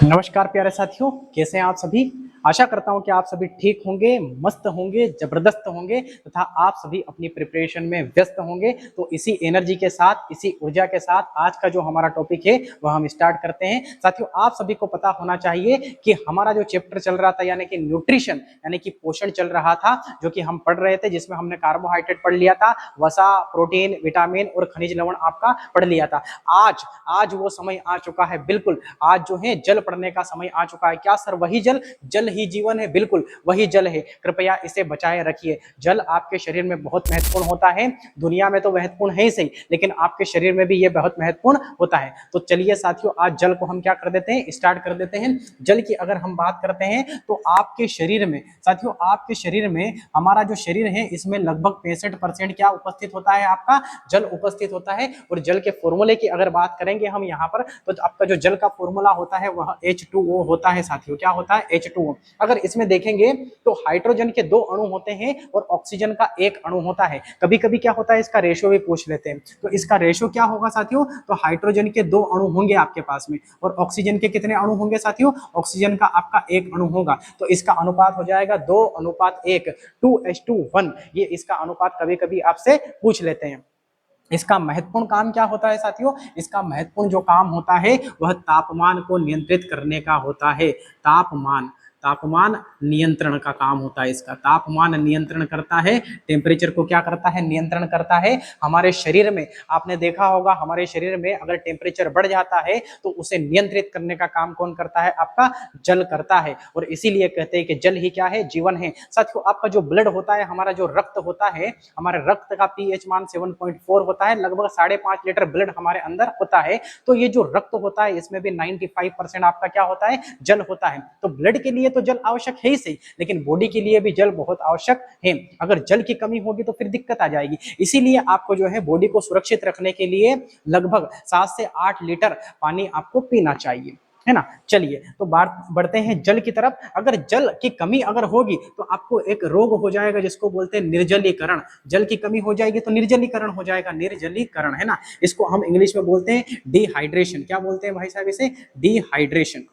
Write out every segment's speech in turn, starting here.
नमस्कार प्यारे साथियों, कैसे हैं आप सभी। आशा करता हूं कि आप सभी ठीक होंगे, मस्त होंगे, जबरदस्त होंगे तथा आप सभी अपनी प्रिपरेशन में व्यस्त होंगे। तो इसी एनर्जी के साथ, इसी ऊर्जा के साथ आज का जो हमारा टॉपिक है वह हम स्टार्ट करते हैं। साथियों, आप सभी को पता होना चाहिए कि हमारा जो चैप्टर चल रहा था यानी कि न्यूट्रिशन यानी कि पोषण चल रहा था, जो कि हम पढ़ रहे थे, जिसमें हमने कार्बोहाइड्रेट पढ़ लिया था, वसा, प्रोटीन, विटामिन और खनिज लवण आपका पढ़ लिया था। आज वो समय आ चुका है, बिल्कुल आज जो है जल पढ़ने का समय आ चुका है। क्या सर वही जल? जल ही जीवन है, बिल्कुल वही जल है। कृपया इसे बचाए रखिए। जल आपके शरीर में बहुत महत्वपूर्ण होता है। दुनिया में तो महत्वपूर्ण है ही सही, लेकिन आपके शरीर में भी ये बहुत महत्वपूर्ण होता है। तो चलिए साथियों, आज जल को हम क्या कर देते हैं, स्टार्ट कर देते हैं। जल की अगर हम बात करते हैं तो आपके शरीर में, साथियों आपके शरीर में, हमारा जो शरीर है इसमें लगभग 65% क्या उपस्थित होता है, आपका जल उपस्थित होता है। और जल के फॉर्मूले की अगर बात करेंगे हम यहाँ पर, तो आपका जो जल का फॉर्मूला होता है वह H2O होता है। साथियों क्या होता है? H2O। अगर इसमें देखेंगे तो हाइड्रोजन के 2 अणु होते हैं और ऑक्सीजन का 1 अणु होता है। कभी कभी क्या होता है, इसका रेशो भी पूछ लेते हैं। तो इसका रेशो क्या होगा साथियों? तो हाइड्रोजन के 2 अणु होंगे आपके पास में, और ऑक्सीजन के कितने अणु होंगे साथियों? ऑक्सीजन का आपका 1 अणु होगा। तो इसका अनुपात हो जाएगा 2:1, 2:1। ये इसका अनुपात कभी कभी आपसे पूछ लेते हैं। इसका महत्वपूर्ण काम क्या होता है साथियों? इसका महत्वपूर्ण जो काम होता है वह तापमान को नियंत्रित करने का होता है। तापमान नियंत्रण का काम होता है इसका। तापमान नियंत्रण करता है, टेम्परेचर को क्या करता है? नियंत्रण करता है। हमारे शरीर में आपने देखा होगा, हमारे शरीर में अगर टेम्परेचर बढ़ जाता है तो उसे नियंत्रित करने का काम कौन करता है? आपका जल करता है। और इसीलिए कहते हैं कि जल ही क्या है? जीवन है। साथियों आपका जो ब्लड होता है, हमारा जो रक्त होता है, हमारे रक्त का पीएच मान 7.4 होता है। लगभग 5.5 लीटर ब्लड हमारे अंदर होता है। तो ये जो रक्त होता है इसमें भी 95% आपका क्या होता है? जल होता है। तो ब्लड के लिए तो जल आवश्यक है ही सही, लेकिन बॉडी के लिए भी जल बहुत आवश्यक है। अगर जल की कमी होगी तो फिर दिक्कत आ जाएगी। इसीलिए आपको जो है बॉडी को सुरक्षित रखने के लिए लगभग 7 से 8 लीटर पानी आपको पीना चाहिए, है ना। चलिए तो बात बढ़ते हैं जल की तरफ। अगर जल की कमी अगर होगी तो आपको एक रोग हो जाएगा जिसको बोलते हैं निर्जलीकरण। जल की कमी हो जाएगी तो निर्जलीकरण हो जाएगा, निर्जलीकरण, है ना। इसको हम इंग्लिश में बोलते हैं डिहाइड्रेशन। क्या बोलते हैं भाई साहब इसे? डिहाइड्रेशन।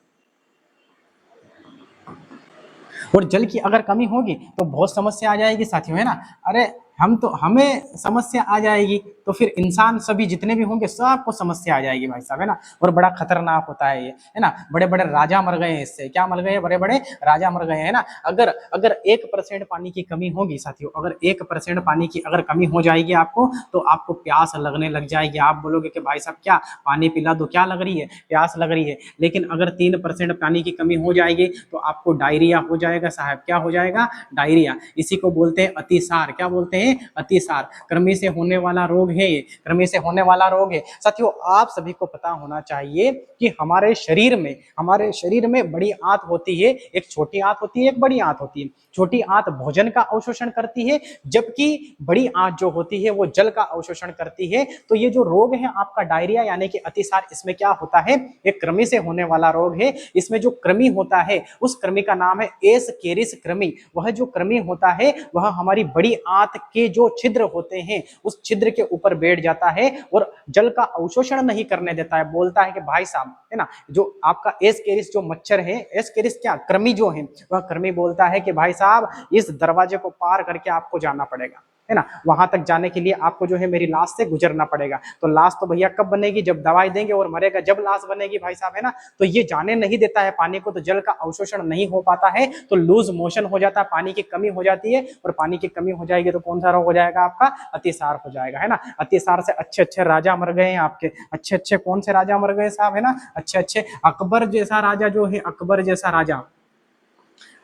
और जल की अगर कमी होगी तो बहुत समस्या आ जाएगी साथियों, है ना। अरे हमें समस्या आ जाएगी तो फिर इंसान सभी जितने भी होंगे सबको समस्या आ जाएगी भाई साहब, है ना। और बड़ा खतरनाक होता है ये, है ना। बड़े बड़े राजा मर गए हैं इससे। क्या मर गए हैं? बड़े बड़े राजा मर गए हैं, ना। अगर अगर 1% पानी की कमी होगी साथियों, अगर 1% पानी की अगर कमी हो जाएगी आपको, तो आपको प्यास लगने लग जाएगी। आप बोलोगे कि भाई साहब क्या पानी पिला दो, क्या लग रही है? प्यास लग रही है। लेकिन अगर 3% पानी की कमी हो जाएगी तो आपको डायरिया हो जाएगा साहब। क्या हो जाएगा? डायरिया। इसी को बोलते हैं अतिसार। क्या बोलते हैं? अतिसार। कृमि से होने वाला रोग है ये, कृमि से होने वाला रोग है। साथियों आप सभी को पता होना चाहिए कि हमारे शरीर में बड़ी आंत होती है, एक छोटी आंत होती है, एक बड़ी आंत होती है। छोटी आंत भोजन का अवशोषण करती है, जबकि बड़ी आंत जो होती है वो जल का अवशोषण करती है। तो ये जो रोग है आपका डायरिया यानी कि अतिसार, इसमें क्या होता है? एक कृमि से होने वाला रोग है। इसमें जो कृमि होता है उस कृमि का नाम है एस्केरिस कृमि। वह जो कृमि होता है वह हमारी बड़ी आंत के जो छिद्र होते हैं उस छिद्र के ऊपर बैठ जाता है और जल का अवशोषण नहीं करने देता है। बोलता है कि भाई साहब, है ना, जो आपका एस्केरिस जो मच्छर है, एस्केरिस क्या, कृमि जो है, वह कृमि बोलता है कि भाई साहब इस दरवाजे को पार करके आपको जाना पड़ेगा, है ना। वहां तक जाने के लिए आपको जो है मेरी लाश से गुजरना पड़ेगा। तो लाश तो भैया कब बनेगी? जब दवाई देंगे और मरेगा जब लाश बनेगी भाई साहब, है ना। तो ये जाने नहीं देता है पानी को, तो जल का अवशोषण नहीं हो पाता है, तो लूज मोशन हो जाता है, पानी की कमी हो जाती है। और पानी की कमी हो जाएगी तो कौन सा रोग हो जाएगा? आपका अतिसार हो जाएगा, है ना। अतिसार से अच्छे अच्छे राजा मर गए हैं आपके। अच्छे अच्छे कौन से राजा मर गए साहब, है ना। अच्छे अच्छे अकबर जैसा राजा जो है, अकबर जैसा राजा,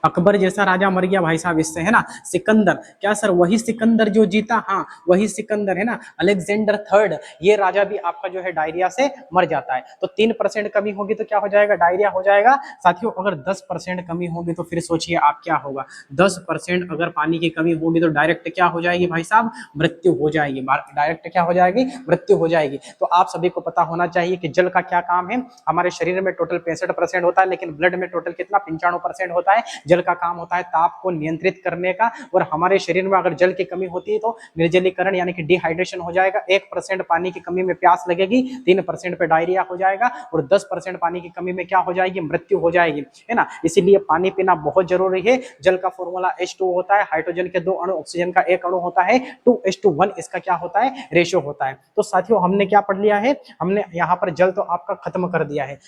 अकबर जैसा राजा मर गया भाई साहब इससे, है ना। सिकंदर, क्या सर वही सिकंदर जो जीता? हाँ वही सिकंदर, है ना। अलेक्जेंडर थर्ड, ये राजा भी आपका जो है डायरिया से मर जाता है। तो 3% कमी होगी तो क्या हो जाएगा? डायरिया हो जाएगा। साथियों अगर 10% कमी होगी तो फिर सोचिए आप क्या होगा। 10% अगर पानी की कमी होगी तो डायरेक्ट क्या हो जाएगी भाई साहब? मृत्यु हो जाएगी। डायरेक्ट क्या हो जाएगी? मृत्यु हो जाएगी। तो आप सभी को पता होना चाहिए कि जल का क्या काम है। हमारे शरीर में टोटल 65% होता है, लेकिन ब्लड में टोटल कितना? 95% होता है, जल का काम होता है ताप को नियंत्रित करने का, और हमारे शरीर में अगर जल की कमी होती है तो निर्जलीकरण यानी कि डिहाइड्रेशन हो जाएगा। 1% पानी की कमी में प्यास लगेगी, 3% पे डायरिया हो जाएगा, और 10% पानी की कमी में क्या हो जाएगी, मृत्यु हो जाएगी, है ना। इसीलिए पानी पीना बहुत जरूरी है। जल का फॉर्मूला H2O होता है, हाइड्रोजन के 2 अणु, ऑक्सीजन का 1 अणु होता है, 2:1 इसका क्या होता है, रेशियो होता है। तो साथियों हमने क्या पढ़ लिया है, हमने यहाँ पर जल तो आपका खत्म कर दिया है।